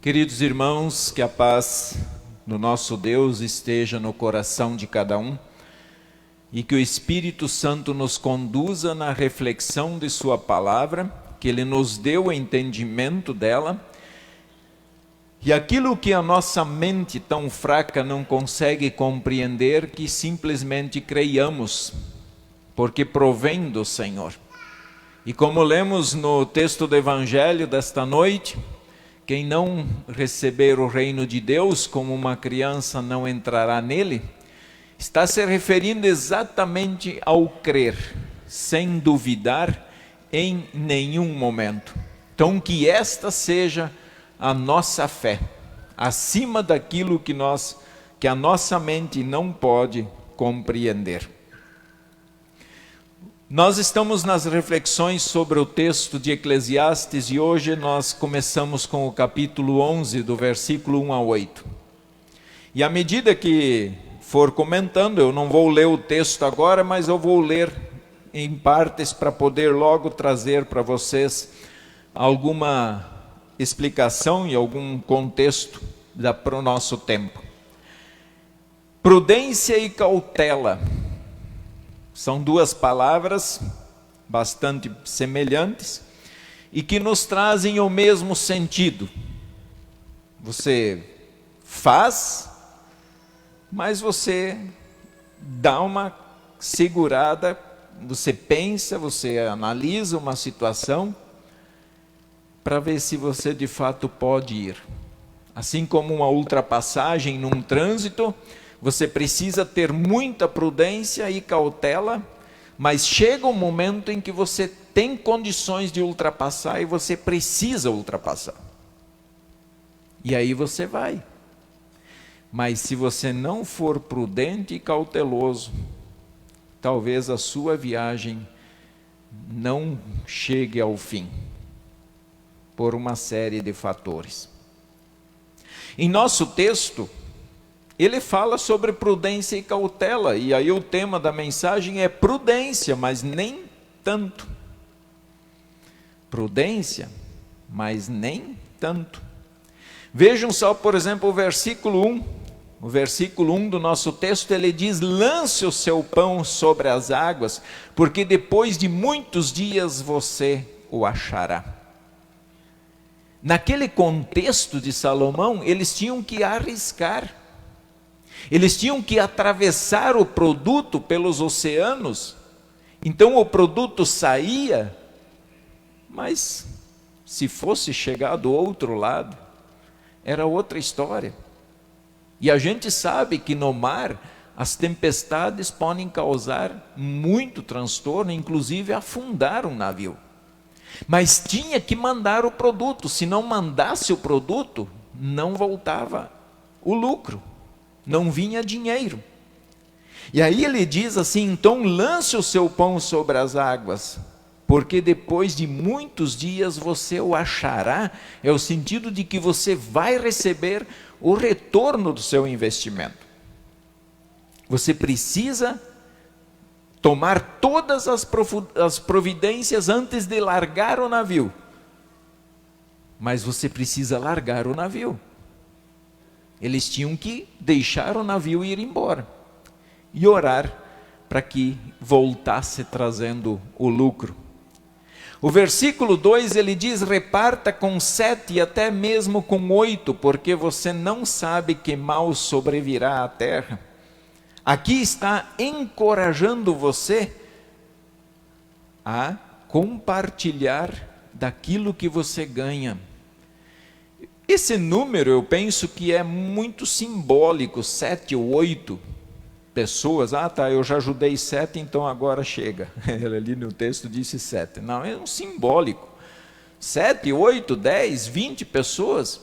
Queridos irmãos, que a paz do nosso Deus esteja no coração de cada um e que o Espírito Santo nos conduza na reflexão de sua palavra, que Ele nos dê o entendimento dela e aquilo que a nossa mente tão fraca não consegue compreender, que simplesmente creiamos, porque provém do Senhor. E como lemos no texto do Evangelho desta noite, quem não receber o reino de Deus como uma criança não entrará nele, está se referindo exatamente ao crer, sem duvidar em nenhum momento. Então que esta seja a nossa fé, acima daquilo que a nossa mente não pode compreender. Nós estamos nas reflexões sobre o texto de Eclesiastes e hoje nós começamos com o capítulo 11, do versículo 1 a 8. E à medida que for comentando, eu não vou ler o texto agora, mas eu vou ler em partes para poder logo trazer para vocês alguma explicação e algum contexto para o nosso tempo. Prudência e cautela. São duas palavras bastante semelhantes e que nos trazem o mesmo sentido. Você faz, mas você dá uma segurada, você pensa, você analisa uma situação para ver se você de fato pode ir. Assim como uma ultrapassagem num trânsito, você precisa ter muita prudência e cautela, mas chega um momento em que você tem condições de ultrapassar e você precisa ultrapassar. E aí você vai. Mas se você não for prudente e cauteloso, talvez a sua viagem não chegue ao fim, por uma série de fatores. Em nosso texto, ele fala sobre prudência e cautela, e aí o tema da mensagem é prudência, mas nem tanto. Prudência, mas nem tanto. Vejam só, por exemplo, o versículo 1. O versículo 1 do nosso texto, ele diz: lance o seu pão sobre as águas, porque depois de muitos dias você o achará. Naquele contexto de Salomão, eles tinham que arriscar. Eles tinham que atravessar o produto pelos oceanos. Então o produto saía, mas se fosse chegar do outro lado, era outra história. E a gente sabe que no mar as tempestades podem causar muito transtorno, inclusive afundar um navio. Mas tinha que mandar o produto, se não mandasse o produto, não voltava o lucro. Não vinha dinheiro. E aí ele diz assim: então lance o seu pão sobre as águas, porque depois de muitos dias você o achará. É o sentido de que você vai receber o retorno do seu investimento. Você precisa tomar todas as providências antes de largar o navio. Mas você precisa largar o navio. Eles tinham que deixar o navio e ir embora. E orar para que voltasse trazendo o lucro. O versículo 2 ele diz: reparta com 7 e até mesmo com 8, porque você não sabe que mal sobrevirá à terra. Aqui está encorajando você a compartilhar daquilo que você ganha. Esse número eu penso que é muito simbólico, 7 ou 8 pessoas. Ah, tá, eu já ajudei 7, então agora chega. Ele ali no texto disse 7. Não, é um simbólico. 7, 8, 10, 20 pessoas.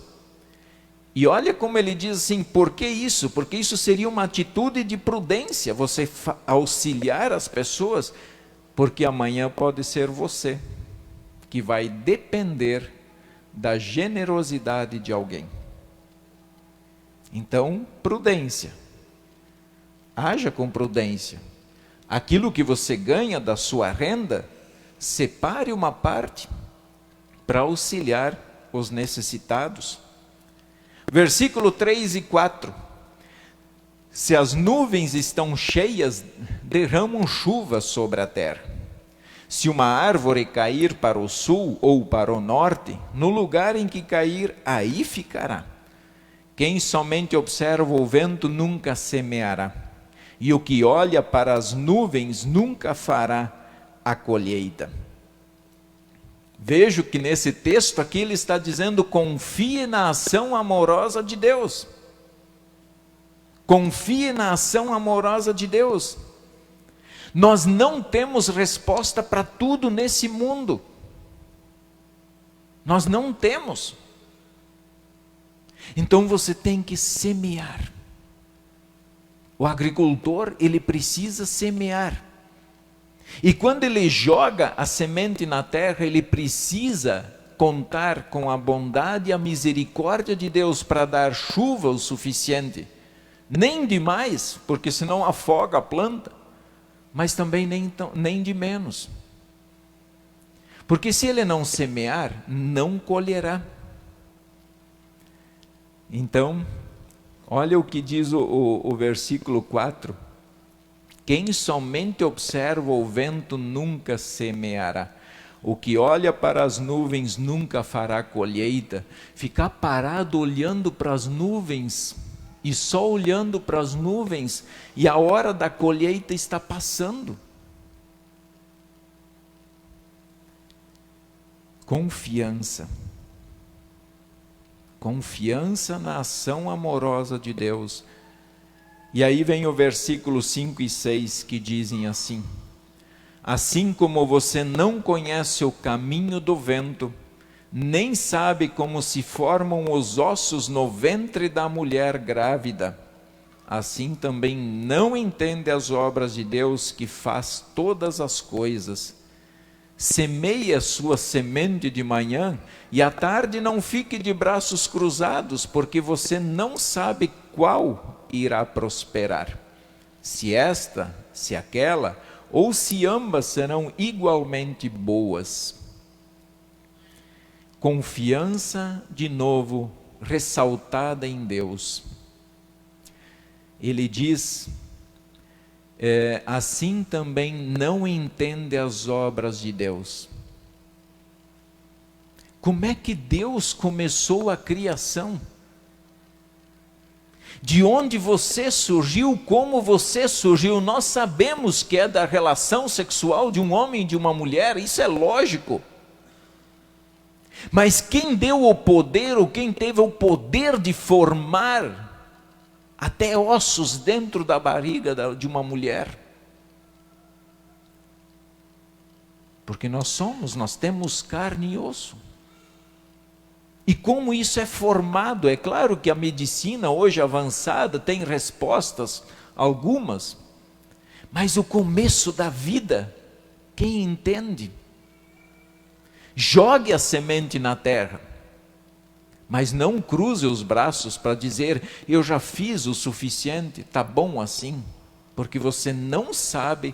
E olha como ele diz assim: por que isso? Porque isso seria uma atitude de prudência, você auxiliar as pessoas, porque amanhã pode ser você que vai depender da generosidade de alguém. Então, prudência. Haja com prudência. Aquilo que você ganha da sua renda, separe uma parte para auxiliar os necessitados. Versículo 3 e 4. Se as nuvens estão cheias, derramam chuva sobre a terra. Se uma árvore cair para o sul ou para o norte, no lugar em que cair, aí ficará. Quem somente observa o vento nunca semeará, e o que olha para as nuvens nunca fará a colheita. Vejo que nesse texto aqui ele está dizendo: confie na ação amorosa de Deus. Confie na ação amorosa de Deus. Nós não temos resposta para tudo nesse mundo. Nós não temos. Então você tem que semear. O agricultor, ele precisa semear. E quando ele joga a semente na terra, ele precisa contar com a bondade e a misericórdia de Deus para dar chuva o suficiente. Nem demais, porque senão afoga a planta, mas também nem de menos. Porque se ele não semear, não colherá. Então, olha o que diz o versículo 4. Quem somente observa o vento nunca semeará. O que olha para as nuvens nunca fará colheita. Ficar parado olhando para as nuvens, e só olhando para as nuvens, e a hora da colheita está passando. Confiança. Confiança na ação amorosa de Deus. E aí vem o versículo 5 e 6 que dizem assim: assim como você não conhece o caminho do vento, nem sabe como se formam os ossos no ventre da mulher grávida, assim também não entende as obras de Deus que faz todas as coisas. Semeie sua semente de manhã e à tarde não fique de braços cruzados, porque você não sabe qual irá prosperar, se esta, se aquela, ou se ambas serão igualmente boas. Confiança, de novo, ressaltada em Deus. Ele diz: assim também não entende as obras de Deus. Como é que Deus começou a criação? De onde você surgiu, como você surgiu? Nós sabemos que é da relação sexual de um homem e de uma mulher, isso é lógico. Mas quem deu o poder, ou quem teve o poder de formar até ossos dentro da barriga de uma mulher? Porque nós temos carne e osso. E como isso é formado? É claro que a medicina hoje avançada tem respostas, algumas, mas o começo da vida, quem entende? Jogue a semente na terra, mas não cruze os braços para dizer: eu já fiz o suficiente, está bom assim, porque você não sabe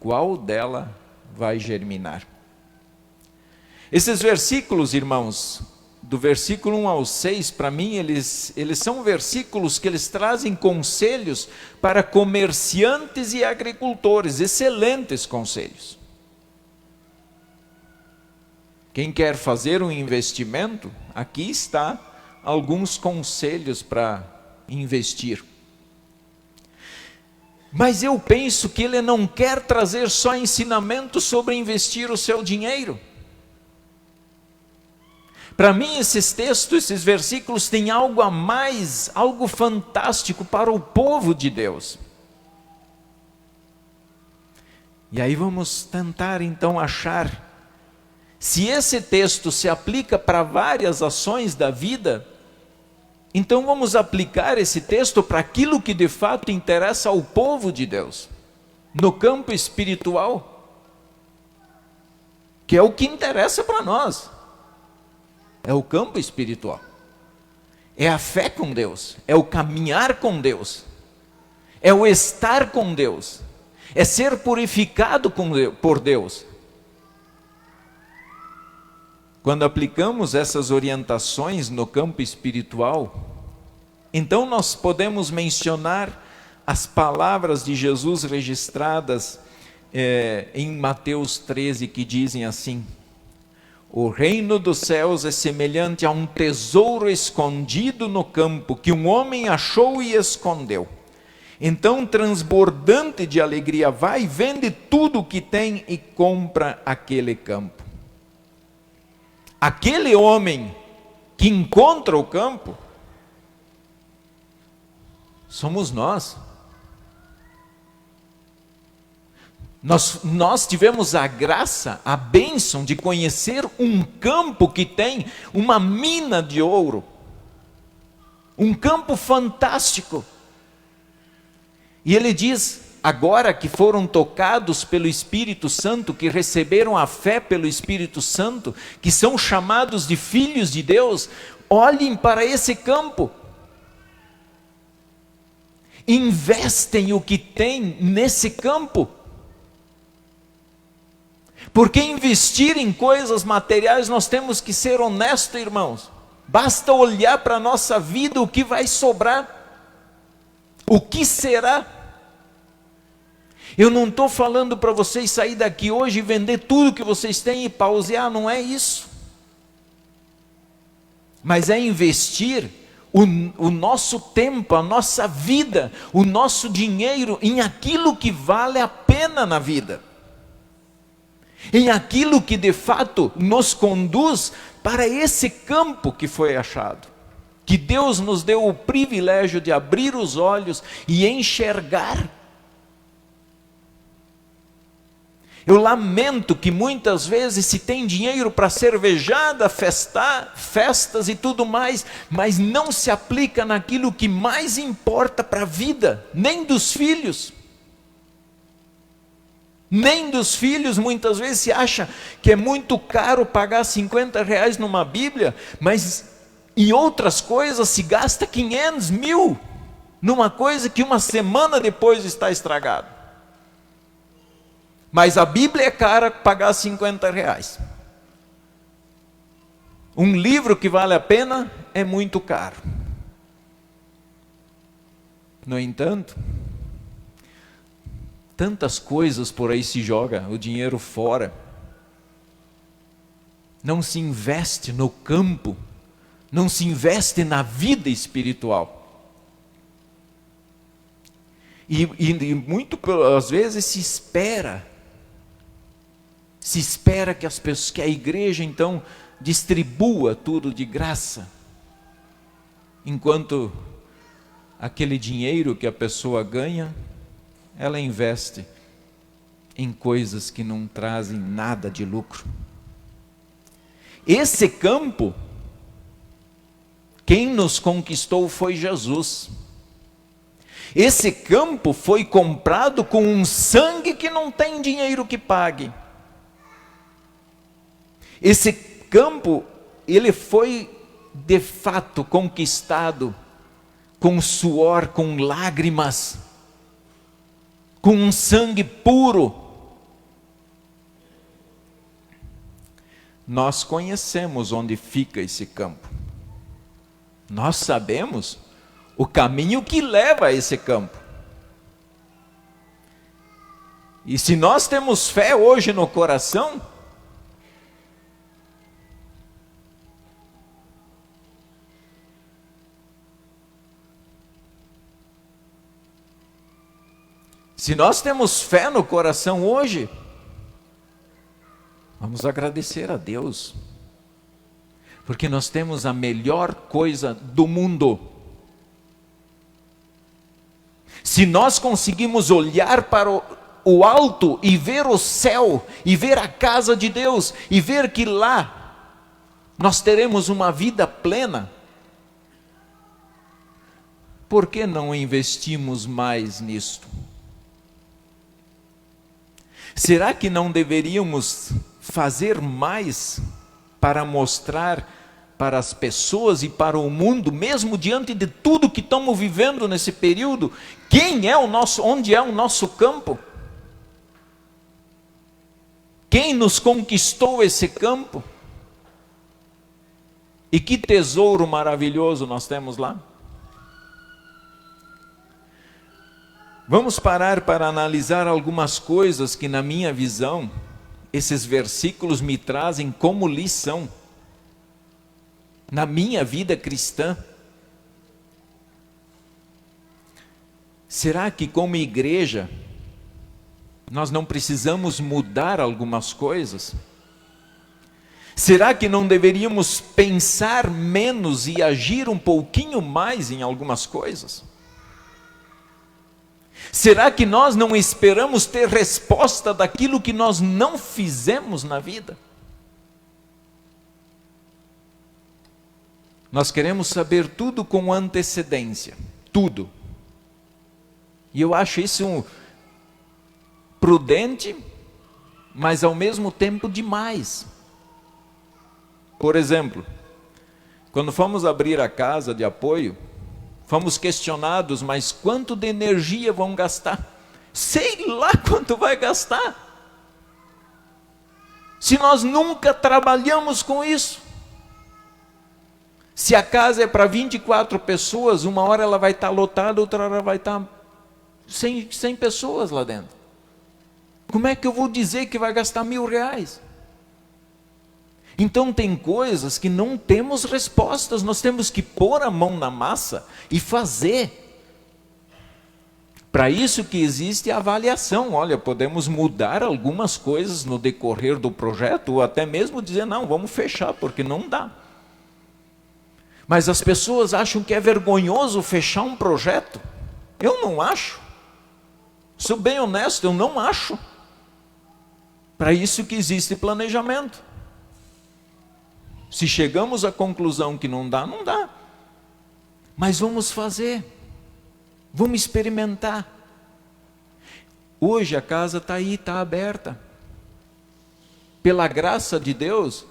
qual dela vai germinar. Esses versículos, irmãos, do versículo 1 ao 6, para mim, eles são versículos que eles trazem conselhos para comerciantes e agricultores, excelentes conselhos. Quem quer fazer um investimento, aqui está alguns conselhos para investir. Mas eu penso que ele não quer trazer só ensinamento sobre investir o seu dinheiro. Para mim, esses textos, esses versículos têm algo a mais, algo fantástico para o povo de Deus. E aí vamos tentar então achar se esse texto se aplica para várias ações da vida. Então vamos aplicar esse texto para aquilo que de fato interessa ao povo de Deus, no campo espiritual, que é o que interessa para nós. É o campo espiritual, é a fé com Deus, é o caminhar com Deus, é o estar com Deus, é ser purificado por Deus. Quando aplicamos essas orientações no campo espiritual, Então nós podemos mencionar as palavras de Jesus registradas em Mateus 13, que dizem assim: o reino dos céus é semelhante a um tesouro escondido no campo, que um homem achou e escondeu. Então, transbordante de alegria, vai, vende tudo o que tem e compra aquele campo. Aquele homem que encontra o campo, somos nós. Nós tivemos a graça, a bênção de conhecer um campo que tem uma mina de ouro. Um campo fantástico. E ele diz, agora que foram tocados pelo Espírito Santo, que receberam a fé pelo Espírito Santo, que são chamados de filhos de Deus, olhem para esse campo. Investem o que tem nesse campo. Porque investir em coisas materiais, nós temos que ser honestos, irmãos. Basta olhar para a nossa vida, o que vai sobrar. O que será? Eu não estou falando para vocês sair daqui hoje e vender tudo que vocês têm e pausear, não é isso. Mas é investir o nosso tempo, a nossa vida, o nosso dinheiro em aquilo que vale a pena na vida. Em aquilo que de fato nos conduz para esse campo que foi achado. Que Deus nos deu o privilégio de abrir os olhos e enxergar. Eu lamento que muitas vezes se tem dinheiro para cervejada, festas e tudo mais, mas não se aplica naquilo que mais importa para a vida, nem dos filhos. Nem dos filhos, muitas vezes se acha que é muito caro pagar R$50 numa Bíblia, mas em outras coisas se gasta 500, 1.000, numa coisa que uma semana depois está estragada. Mas a Bíblia é cara pagar R$50. Um livro que vale a pena é muito caro. No entanto, tantas coisas por aí se joga o dinheiro fora. Não se investe no campo, não se investe na vida espiritual. E muito às vezes se espera que as pessoas, que a igreja então distribua tudo de graça, enquanto aquele dinheiro que a pessoa ganha, ela investe em coisas que não trazem nada de lucro. Esse campo, quem nos conquistou foi Jesus. Esse campo foi comprado com um sangue que não tem dinheiro que pague. Esse campo, ele foi de fato conquistado com suor, com lágrimas, com um sangue puro. Nós conhecemos onde fica esse campo. Nós sabemos o caminho que leva a esse campo. E se nós temos fé hoje no coração, se nós temos fé no coração hoje, vamos agradecer a Deus, porque nós temos a melhor coisa do mundo. Se nós conseguimos olhar para o alto e ver o céu, e ver a casa de Deus, e ver que lá nós teremos uma vida plena, por que não investimos mais nisto? Será que não deveríamos fazer mais para mostrar para as pessoas e para o mundo, mesmo diante de tudo que estamos vivendo nesse período, onde é o nosso campo? Quem nos conquistou esse campo? E que tesouro maravilhoso nós temos lá. Vamos parar para analisar algumas coisas que, na minha visão, esses versículos me trazem como lição na minha vida cristã. Será que, como igreja, nós não precisamos mudar algumas coisas? Será que não deveríamos pensar menos e agir um pouquinho mais em algumas coisas? Será que nós não esperamos ter resposta daquilo que nós não fizemos na vida? Nós queremos saber tudo com antecedência, tudo. E eu acho isso prudente, mas ao mesmo tempo demais. Por exemplo, quando fomos abrir a casa de apoio, fomos questionados, mas quanto de energia vão gastar? Sei lá quanto vai gastar. Se nós nunca trabalhamos com isso. Se a casa é para 24 pessoas, uma hora ela vai estar lotada, outra hora vai estar 100 pessoas lá dentro. Como é que eu vou dizer que vai gastar R$1.000? Então tem coisas que não temos respostas, nós temos que pôr a mão na massa e fazer. Para isso que existe a avaliação. Olha, podemos mudar algumas coisas no decorrer do projeto, ou até mesmo dizer, não, vamos fechar, porque não dá. Mas as pessoas acham que é vergonhoso fechar um projeto. Eu não acho. Sou bem honesto, eu não acho. Para isso que existe planejamento. Se chegamos à conclusão que não dá, não dá. Mas vamos fazer. Vamos experimentar. Hoje a casa está aí, está aberta. Pela graça de Deus,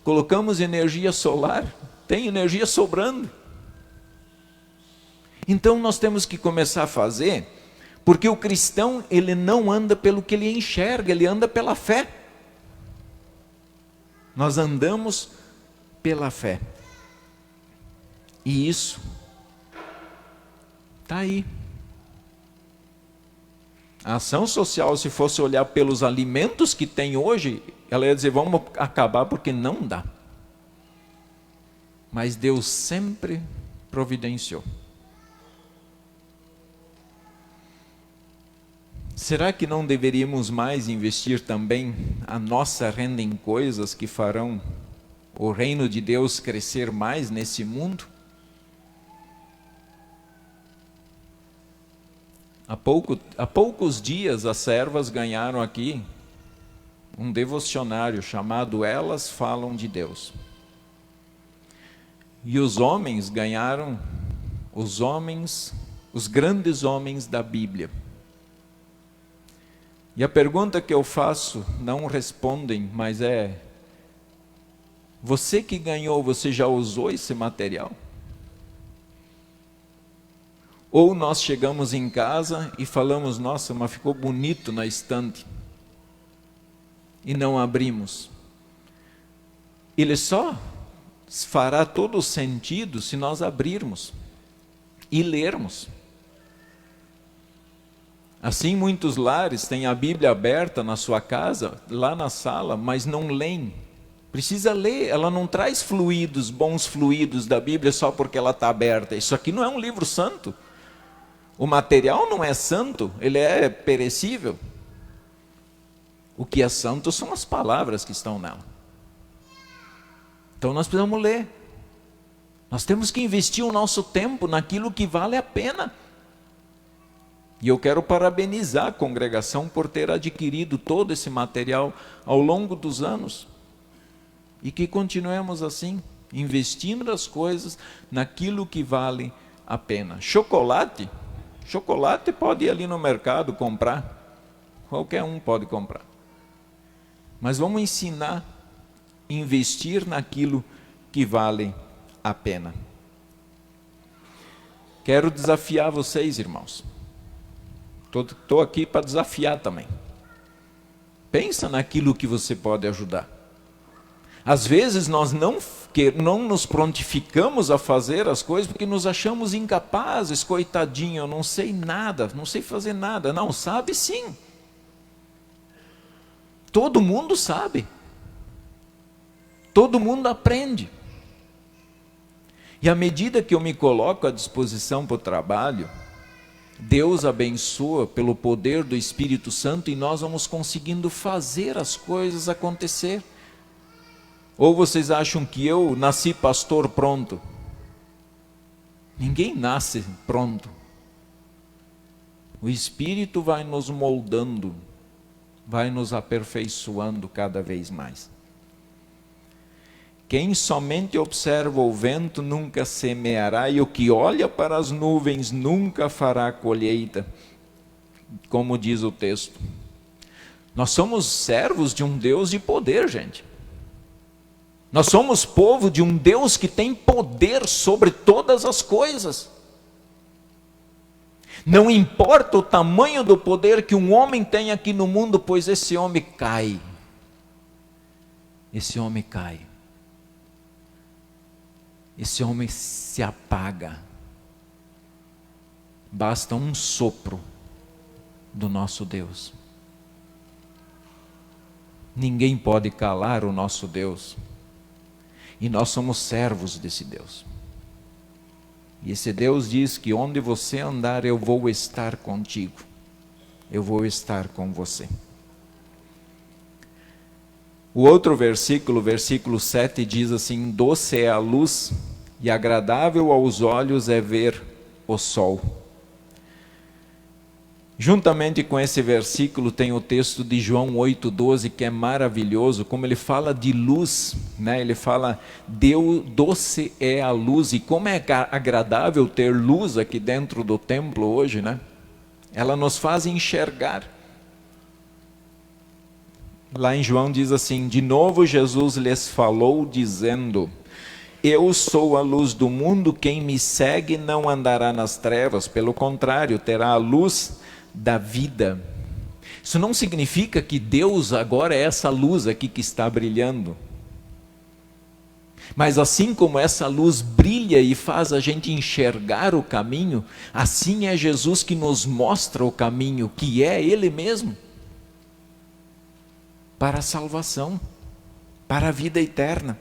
colocamos energia solar, tem energia sobrando. Então nós temos que começar a fazer, porque o cristão, ele não anda pelo que ele enxerga, ele anda pela fé. Nós andamos pela fé. E isso está aí. A ação social, se fosse olhar pelos alimentos que tem hoje, ela ia dizer, vamos acabar porque não dá. Mas Deus sempre providenciou. Será que não deveríamos mais investir também a nossa renda em coisas que farão o reino de Deus crescer mais nesse mundo? Há poucos dias as servas ganharam aqui um devocionário chamado Elas Falam de Deus. E os homens ganharam, os grandes homens da Bíblia. E a pergunta que eu faço, não respondem, mas é, você que ganhou, você já usou esse material? Ou nós chegamos em casa e falamos, nossa, mas ficou bonito na estante, e não abrimos. Ele só fará todo o sentido se nós abrirmos e lermos. Assim, muitos lares têm a Bíblia aberta na sua casa, lá na sala, mas não leem. Precisa ler, ela não traz fluidos, bons fluidos da Bíblia só porque ela está aberta. Isso aqui não é um livro santo. O material não é santo, ele é perecível. O que é santo são as palavras que estão nela. Então nós precisamos ler. Nós temos que investir o nosso tempo naquilo que vale a pena. E eu quero parabenizar a congregação por ter adquirido todo esse material ao longo dos anos. E que continuemos assim, investindo as coisas naquilo que vale a pena. Chocolate pode ir ali no mercado comprar. Qualquer um pode comprar. Mas vamos ensinar, investir naquilo que vale a pena. Quero desafiar vocês, irmãos. Estou aqui para desafiar também. Pensa naquilo que você pode ajudar. Às vezes nós não nos prontificamos a fazer as coisas porque nos achamos incapazes. Coitadinho, eu não sei nada, não sei fazer nada. Não, sabe sim. Todo mundo sabe. Todo mundo aprende. E à medida que eu me coloco à disposição para o trabalho, Deus abençoa pelo poder do Espírito Santo e nós vamos conseguindo fazer as coisas acontecer. Ou vocês acham que eu nasci pastor pronto? Ninguém nasce pronto. O Espírito vai nos moldando, vai nos aperfeiçoando cada vez mais. Quem somente observa o vento nunca semeará, e o que olha para as nuvens nunca fará colheita, como diz o texto. Nós somos servos de um Deus de poder, gente. Nós somos povo de um Deus que tem poder sobre todas as coisas. Não importa o tamanho do poder que um homem tem aqui no mundo, pois esse homem cai. Esse homem cai. Esse homem se apaga. Basta um sopro do nosso Deus. Ninguém pode calar o nosso Deus. E nós somos servos desse Deus. E esse Deus diz que onde você andar, eu vou estar contigo. Eu vou estar com você. O outro versículo, versículo 7, diz assim: doce é a luz e agradável aos olhos é ver o sol. Juntamente com esse versículo tem o texto de João 8,12, que é maravilhoso, como ele fala de luz, né? Ele fala, doce é a luz, e como é agradável ter luz aqui dentro do templo hoje, né? Ela nos faz enxergar. Lá em João diz assim: de novo Jesus lhes falou dizendo, eu sou a luz do mundo, quem me segue não andará nas trevas, pelo contrário, terá a luz da vida. Isso não significa que Deus agora é essa luz aqui que está brilhando. Mas assim como essa luz brilha e faz a gente enxergar o caminho, assim é Jesus que nos mostra o caminho, que é Ele mesmo, para a salvação, para a vida eterna.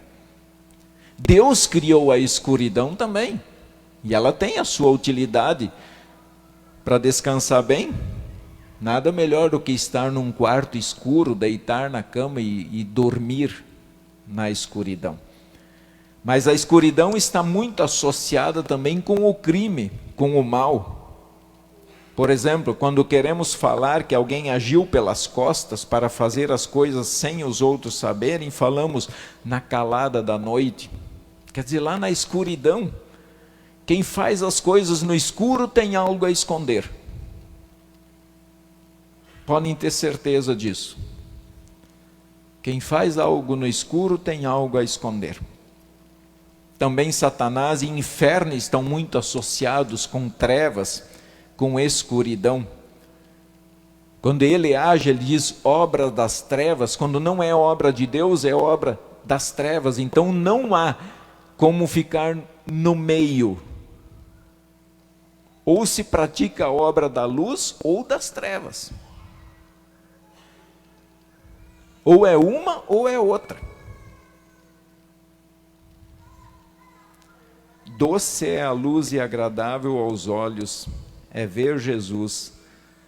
Deus criou a escuridão também, e ela tem a sua utilidade para descansar bem. Nada melhor do que estar num quarto escuro, deitar na cama e dormir na escuridão. Mas a escuridão está muito associada também com o crime, com o mal. Por exemplo, quando queremos falar que alguém agiu pelas costas para fazer as coisas sem os outros saberem, falamos na calada da noite. Quer dizer, lá na escuridão. Quem faz as coisas no escuro tem algo a esconder. Podem ter certeza disso. Quem faz algo no escuro tem algo a esconder. Também Satanás e inferno estão muito associados com trevas, com escuridão. Quando ele age, ele diz obra das trevas. Quando não é obra de Deus, é obra das trevas. Então não há como ficar no meio. Ou se pratica a obra da luz ou das trevas. Ou é uma ou é outra. Doce é a luz e agradável aos olhos, é ver Jesus,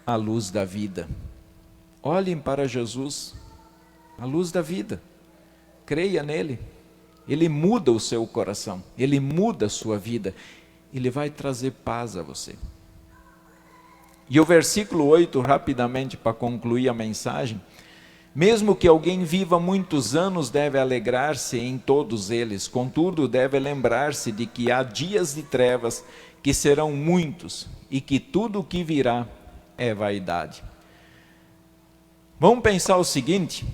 a luz da vida. Olhem para Jesus, a luz da vida. Creia nele. Ele muda o seu coração, ele muda a sua vida. Ele vai trazer paz a você. E o versículo 8, rapidamente para concluir a mensagem: mesmo que alguém viva muitos anos, deve alegrar-se em todos eles, contudo deve lembrar-se de que há dias de trevas que serão muitos, e que tudo o que virá é vaidade. Vamos pensar o seguinte,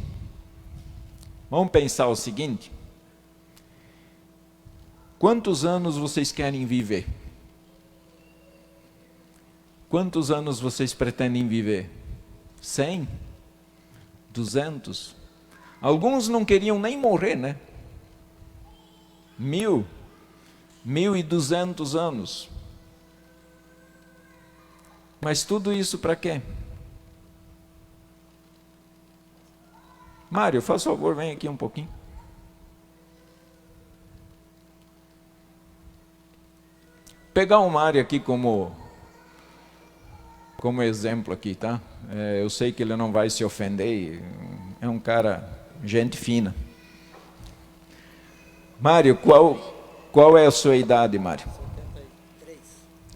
quantos anos vocês querem viver? Quantos anos vocês pretendem viver? 100? 200? Alguns não queriam nem morrer, né? 1.200 anos. Mas tudo isso para quê? Mário, faz favor, vem aqui um pouquinho. Pegar o Mário aqui como exemplo aqui, tá? Eu sei que ele não vai se ofender, é um cara, gente fina. Mário, qual é a sua idade, Mário?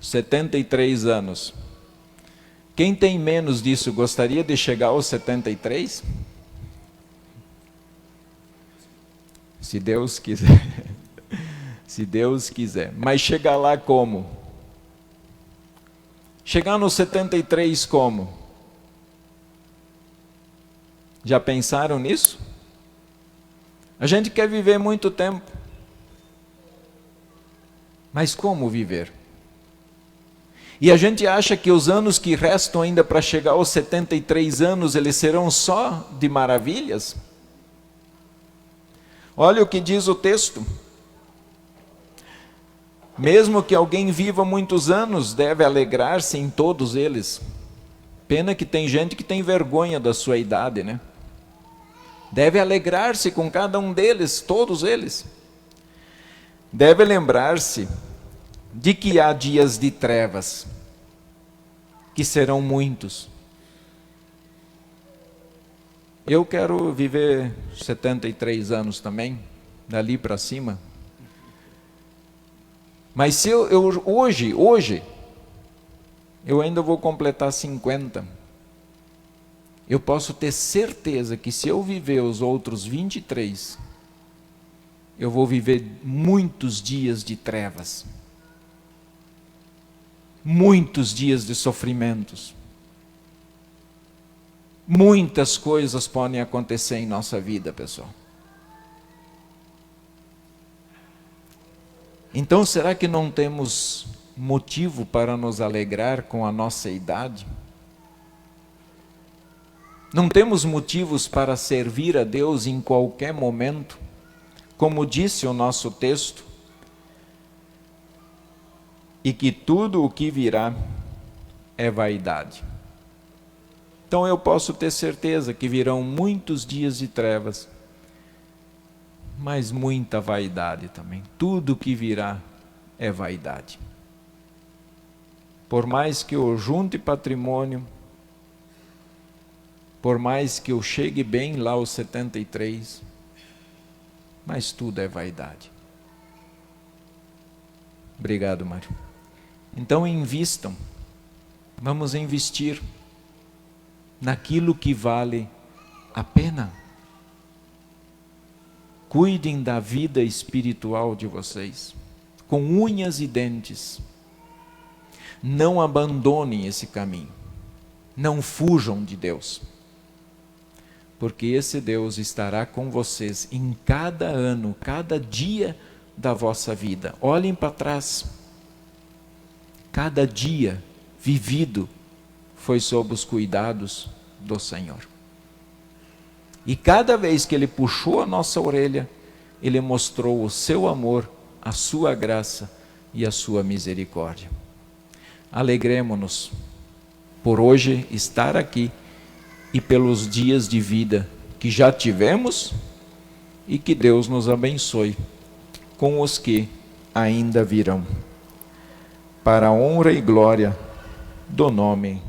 73 anos. Quem tem menos disso gostaria de chegar aos 73? Se Deus quiser. Se Deus quiser. Mas chegar lá como? Chegar nos 73 como? Já pensaram nisso? A gente quer viver muito tempo. Mas como viver? E a gente acha que os anos que restam ainda para chegar aos 73 anos, eles serão só de maravilhas? Olha o que diz o texto. Mesmo que alguém viva muitos anos, deve alegrar-se em todos eles. Pena que tem gente que tem vergonha da sua idade, né? Deve alegrar-se com cada um deles, todos eles. Deve lembrar-se de que há dias de trevas, que serão muitos. Eu quero viver 73 anos também, dali para cima. Mas se hoje, eu ainda vou completar 50. Eu posso ter certeza que se eu viver os outros 23, eu vou viver muitos dias de trevas. Muitos dias de sofrimentos. Muitas coisas podem acontecer em nossa vida, pessoal. Então, será que não temos motivo para nos alegrar com a nossa idade? Não temos motivos para servir a Deus em qualquer momento? Como disse o nosso texto, e que tudo o que virá é vaidade. Então eu posso ter certeza que virão muitos dias de trevas, mas muita vaidade também. Tudo que virá é vaidade. Por mais que eu junte patrimônio, por mais que eu chegue bem lá aos 73, mas tudo é vaidade. Obrigado, Mário. Então invistam, vamos investir naquilo que vale a pena. Cuidem da vida espiritual de vocês, com unhas e dentes. Não abandonem esse caminho, não fujam de Deus, porque esse Deus estará com vocês em cada ano, cada dia da vossa vida. Olhem para trás. Cada dia vivido foi sob os cuidados do Senhor. E cada vez que Ele puxou a nossa orelha, Ele mostrou o seu amor, a sua graça e a sua misericórdia. Alegremo-nos por hoje estar aqui e pelos dias de vida que já tivemos, e que Deus nos abençoe com os que ainda virão, para a honra e glória do nome